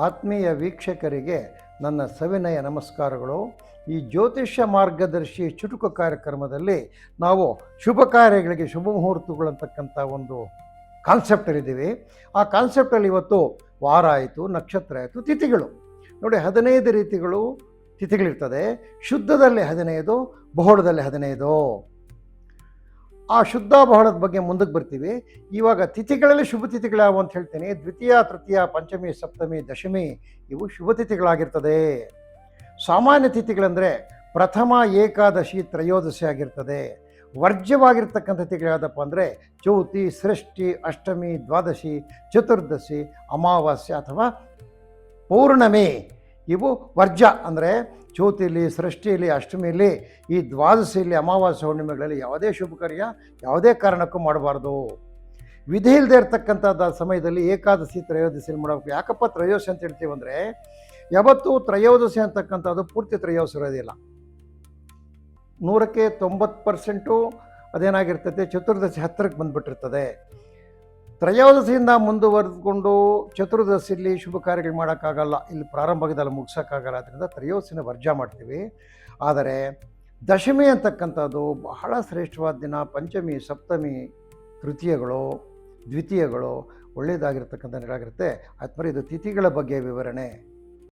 ಆತ್ಮೀಯ ವೀಕ್ಷಕರಿಗೆ ನನ್ನ ಸವಿನಯ ನಮಸ್ಕಾರಗಳು. ಈ ಜ್ಯೋತಿಷ್ಯ ಮಾರ್ಗದರ್ಶಿ ಚುಟುಕು ಕಾರ್ಯಕ್ರಮದಲ್ಲಿ ನಾವು ಶುಭ ಕಾರ್ಯಗಳಿಗೆ ಶುಭ ಮುಹೂರ್ತಗಳು ಅಂತಕ್ಕಂಥ ಒಂದು ಕಾನ್ಸೆಪ್ಟಲ್ಲಿದ್ದೀವಿ. ಆ ಕಾನ್ಸೆಪ್ಟಲ್ಲಿ ಇವತ್ತು ವಾರ ಆಯಿತು, ನಕ್ಷತ್ರ ಆಯಿತು, ತಿಥಿಗಳು ನೋಡಿ. 15 ರೀತಿಗಳು ತಿಥಿಗಳಿರ್ತದೆ. ಶುದ್ಧದಲ್ಲಿ 15, ಬಹುಳದಲ್ಲಿ 15. ಆ ಶುದ್ಧ ಬಹಳದ ಬಗ್ಗೆ ಮುಂದಕ್ಕೆ ಬರ್ತೀವಿ. ಇವಾಗ ತಿಥಿಗಳಲ್ಲಿ ಶುಭ ತಿಥಿಗಳಾವು ಅಂತ ಹೇಳ್ತೀನಿ. ದ್ವಿತೀಯ, ತೃತೀಯ, ಪಂಚಮಿ, ಸಪ್ತಮಿ, ದಶಮಿ ಇವು ಶುಭ ತಿಥಿಗಳಾಗಿರ್ತದೆ. ಸಾಮಾನ್ಯ ತಿಥಿಗಳಂದರೆ ಪ್ರಥಮ, ಏಕಾದಶಿ, ತ್ರಯೋದಶಿ ಆಗಿರ್ತದೆ. ವರ್ಜ್ಯವಾಗಿರ್ತಕ್ಕಂಥ ತಿಥಿಗಳು ಯಾವುದಪ್ಪ ಅಂದರೆ ಚೌತಿ, ಷಷ್ಠಿ, ಅಷ್ಟಮಿ, ದ್ವಾದಶಿ, ಚತುರ್ದಶಿ, ಅಮಾವಾಸ್ಯೆ ಅಥವಾ ಪೌರ್ಣಮಿ ಇವು ವರ್ಜ್ಯ. ಅಂದರೆ ಚೌತಿಲಿ, ಸೃಷ್ಟಿಯಲ್ಲಿ, ಅಷ್ಟಮಿಯಲ್ಲಿ, ಈ ದ್ವಾದಶಿಯಲ್ಲಿ, ಅಮಾವಾಸ್ಯೆ, ಹುಣ್ಣಿಮೆಗಳಲ್ಲಿ ಯಾವುದೇ ಶುಭ ಕಾರ್ಯ ಯಾವುದೇ ಕಾರಣಕ್ಕೂ ಮಾಡಬಾರ್ದು. ವಿಧಿ ಇಲ್ಲದೆ ಇರತಕ್ಕಂಥದ್ದು ಸಮಯದಲ್ಲಿ ಏಕಾದಶಿ, ತ್ರಯೋದಶಿಯಲ್ಲಿ ಮಾಡಬೇಕು. ಯಾಕಪ್ಪ ತ್ರಯೋದಶಿ ಅಂತ ಹೇಳ್ತೀವಿ ಅಂದರೆ, ಯಾವತ್ತೂ ತ್ರಯೋದಶಿ ಅಂತಕ್ಕಂಥದ್ದು ಪೂರ್ತಿ ತ್ರಯೋದಶಿ ಇರೋದಿಲ್ಲ. 100ಕ್ಕೆ 90% ಅದೇನಾಗಿರ್ತದೆ, ಚತುರ್ದಶಿ ಹತ್ತಿರಕ್ಕೆ ಬಂದುಬಿಟ್ಟಿರ್ತದೆ. ತ್ರಯೋದಶಿಯಿಂದ ಮುಂದುವರೆದುಕೊಂಡು ಚತುರ್ದಶಿಯಲ್ಲಿ ಶುಭ ಕಾರ್ಯಗಳು ಮಾಡೋಕ್ಕಾಗಲ್ಲ, ಇಲ್ಲಿ ಪ್ರಾರಂಭದಲ್ಲಿ ಮುಗಿಸೋಕ್ಕಾಗಲ್ಲ. ಅದರಿಂದ ತ್ರಯೋದಶಿನ ವರ್ಜ ಮಾಡ್ತೀವಿ. ಆದರೆ ದಶಮಿ ಅಂತಕ್ಕಂಥದ್ದು ಬಹಳ ಶ್ರೇಷ್ಠವಾದ ದಿನ. ಪಂಚಮಿ, ಸಪ್ತಮಿ, ತೃತೀಯಗಳು, ದ್ವಿತೀಯಗಳು ಒಳ್ಳೆಯದಾಗಿರ್ತಕ್ಕಂಥ ನೆರಳಾಗಿರುತ್ತೆ. ಆದ್ಮೇಲೆ ಇದು ತಿಥಿಗಳ ಬಗ್ಗೆ ವಿವರಣೆ.